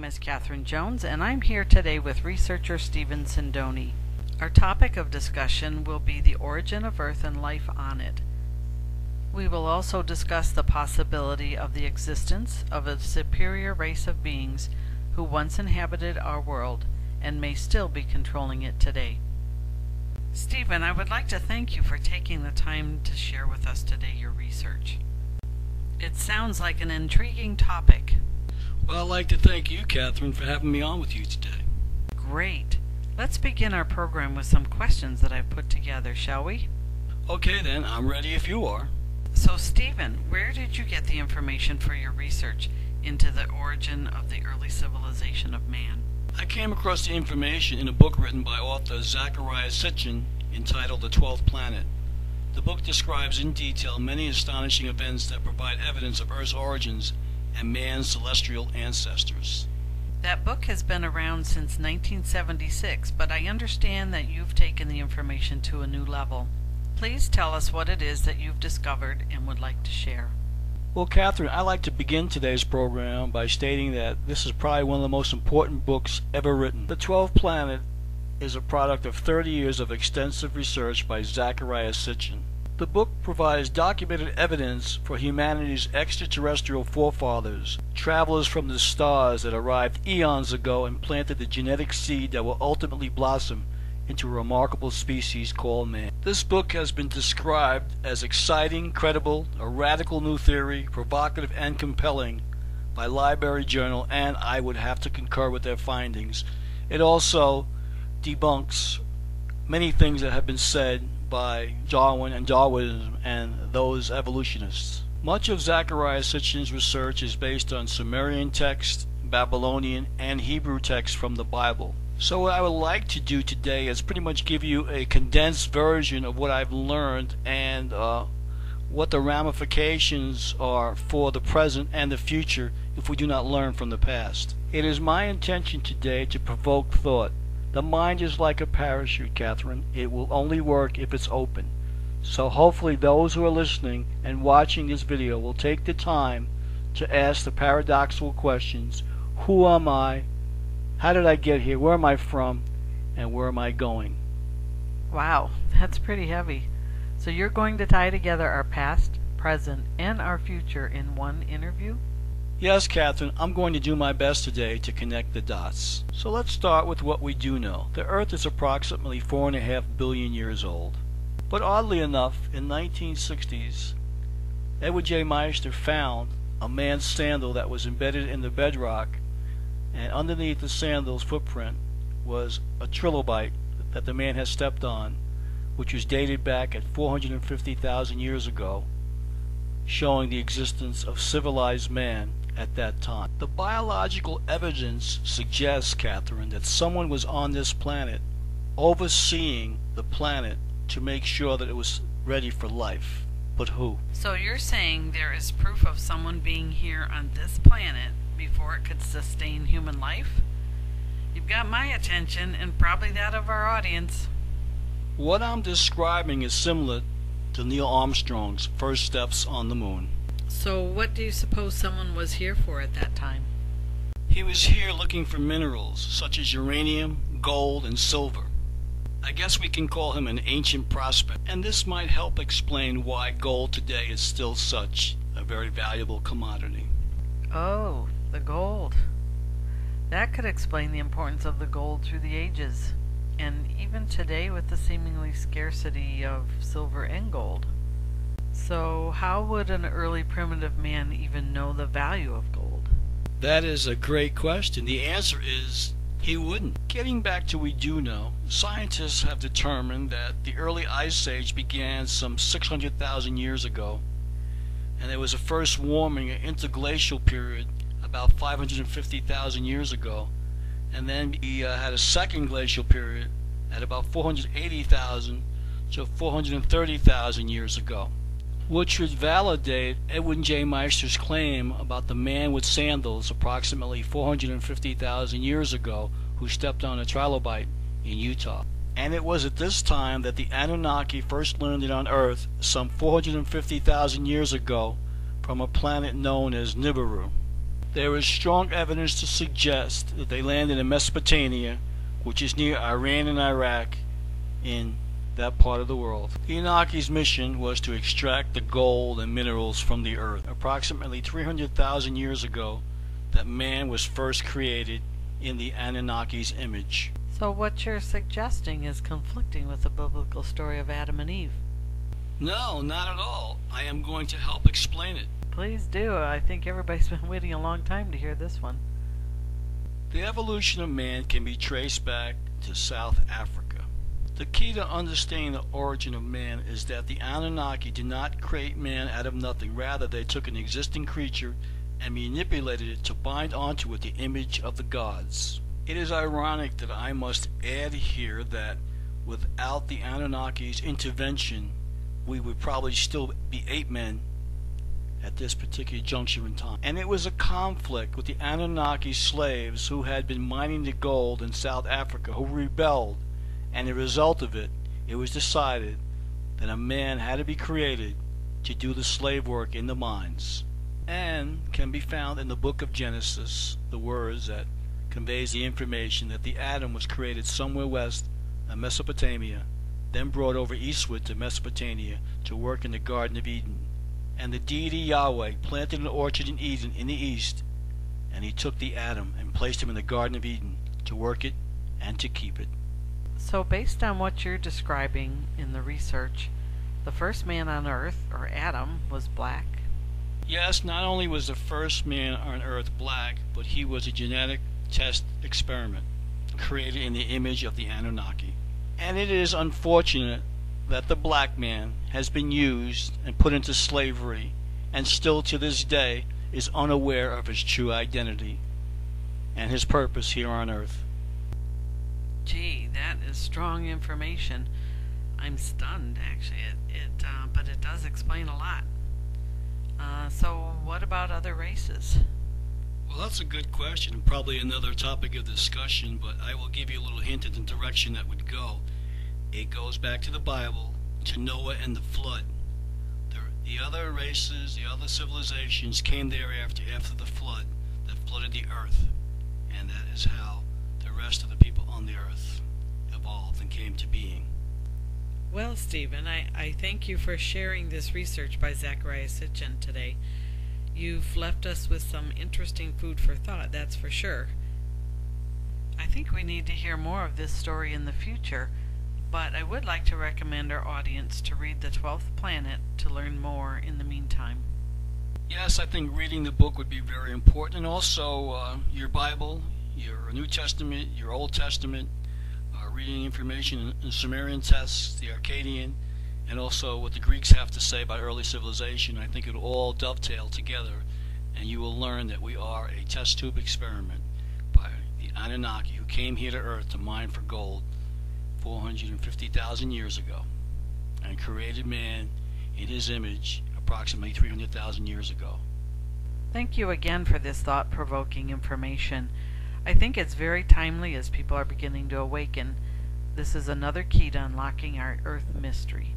name is Kathryn Jones, and I'm here today with researcher Stephen Sindoni. Our topic of discussion will be the origin of Earth and life on it. We will also discuss the possibility of the existence of a superior race of beings who once inhabited our world and may still be controlling it today. Stephen, I would like to thank you for taking the time to share with us today your research. It sounds like an intriguing topic. Well, I'd like to thank you, Kathryn, for having me on with you today. Great. Let's begin our program with some questions that I've put together, shall we? Okay then, I'm ready if you are. So, Stephen, where did you get the information for your research into the origin of the early civilization of man? I came across the information in a book written by author Sitchin entitled The 12th Planet. The book describes in detail many astonishing events that provide evidence of Earth's origins and man's celestial ancestors. That book has been around since 1976, but I understand that you've taken the information to a new level. Please tell us what it is that you've discovered and would like to share. Well, Kathryn, I'd like to begin today's program by stating that this is probably one of the most important books ever written. The 12th Planet is a product of 30 years of extensive research by Sitchin. The book provides documented evidence for humanity's extraterrestrial forefathers, travelers from the stars that arrived eons ago and planted the genetic seed that will ultimately blossom into a remarkable species called man. This book has been described as exciting, credible, a radical new theory, provocative and compelling by Library Journal, and I would have to concur with their findings. It also debunks many things that have been said by Darwin and Darwinism and those evolutionists. Much of Sitchin's research is based on Sumerian texts, Babylonian, and Hebrew texts from the Bible. So what I would like to do today is pretty much give you a condensed version of what I've learned and what the ramifications are for the present and the future if we do not learn from the past. It is my intention today to provoke thought. The mind is like a parachute, Kathryn. It will only work if it's open. So hopefully those who are listening and watching this video will take the time to ask the paradoxical questions: who am I? How did I get here? Where am I from? And where am I going? Wow, that's pretty heavy. So you're going to tie together our past, present, and our future in one interview? Yes, Kathryn, I'm going to do my best today to connect the dots. So let's start with what we do know. The Earth is approximately 4.5 billion years old. But oddly enough, in 1960s, Edward J. Meister found a man's sandal that was embedded in the bedrock, and underneath the sandal's footprint was a trilobite that the man had stepped on, which was dated back at 450,000 years ago, showing the existence of civilized man at that time. The biological evidence suggests, Kathryn, that someone was on this planet overseeing the planet to make sure that it was ready for life. But who? So you're saying there is proof of someone being here on this planet before it could sustain human life? You've got my attention and probably that of our audience. What I'm describing is similar to Neil Armstrong's first steps on the moon. So what do you suppose someone was here for at that time? He was here looking for minerals such as uranium, gold, and silver. I guess we can call him an ancient prospect, and this might help explain why gold today is still such a very valuable commodity. Oh, the gold. That could explain the importance of the gold through the ages, and even today with the seemingly scarcity of silver and gold. So how would an early primitive man even know the value of gold? That is a great question. The answer is he wouldn't. Getting back to what we do know, scientists have determined that the early ice age began some 600,000 years ago, and there was a first warming, an interglacial period, about 550,000 years ago, and then we had a second glacial period at about 480,000 to 430,000 years ago, which would validate Edwin J. Meister's claim about the man with sandals approximately 450,000 years ago who stepped on a trilobite in Utah. And it was at this time that the Anunnaki first landed on Earth some 450,000 years ago from a planet known as Nibiru. There is strong evidence to suggest that they landed in Mesopotamia, which is near Iran and Iraq in that part of the world. The Anunnaki's mission was to extract the gold and minerals from the earth. Approximately 300,000 years ago, that man was first created in the Anunnaki's image. So what you're suggesting is conflicting with the biblical story of Adam and Eve. No, not at all. I am going to help explain it. Please do. I think everybody's been waiting a long time to hear this one. The evolution of man can be traced back to South Africa. The key to understanding the origin of man is that the Anunnaki did not create man out of nothing. Rather, they took an existing creature and manipulated it to bind onto it the image of the gods. It is ironic that I must add here that without the Anunnaki's intervention, we would probably still be ape men at this particular juncture in time. And it was a conflict with the Anunnaki slaves who had been mining the gold in South Africa, who rebelled, and the result of it, it was decided that a man had to be created to do the slave work in the mines. And can be found in the book of Genesis, the words that conveys the information that the Adam was created somewhere west of Mesopotamia, then brought over eastward to Mesopotamia to work in the Garden of Eden. And the deity Yahweh planted an orchard in Eden in the east, and he took the Adam and placed him in the Garden of Eden to work it and to keep it. So based on what you're describing in the research, the first man on earth, or Adam, was black? Yes, not only was the first man on earth black, but he was a genetic test experiment created in the image of the Anunnaki. And it is unfortunate that the black man has been used and put into slavery and still to this day is unaware of his true identity and his purpose here on earth. Gee, that is strong information. I'm stunned, actually. But it does explain a lot. So what about other races? Well, that's a good question and probably another topic of discussion, but I will give you a little hint of the direction that would go. It goes back to the Bible, to Noah and the flood. The other races, the other civilizations came thereafter after the flood that flooded the earth. And that is how the rest of the people on the earth evolved and came to being. Well, Stephen, I thank you for sharing this research by Zachariah Sitchin today. You've left us with some interesting food for thought, that's for sure. I think we need to hear more of this story in the future, but I would like to recommend our audience to read The 12th Planet to learn more in the meantime. Yes, I think reading the book would be very important, and also your Bible, your New Testament, your Old Testament, reading information in Sumerian texts, the Akkadian, and also what the Greeks have to say about early civilization. I think it will all dovetail together, and you will learn that we are a test tube experiment by the Anunnaki who came here to Earth to mine for gold 450,000 years ago and created man in his image approximately 300,000 years ago. Thank you again for this thought-provoking information. I think it's very timely as people are beginning to awaken. This is another key to unlocking our Earth mystery.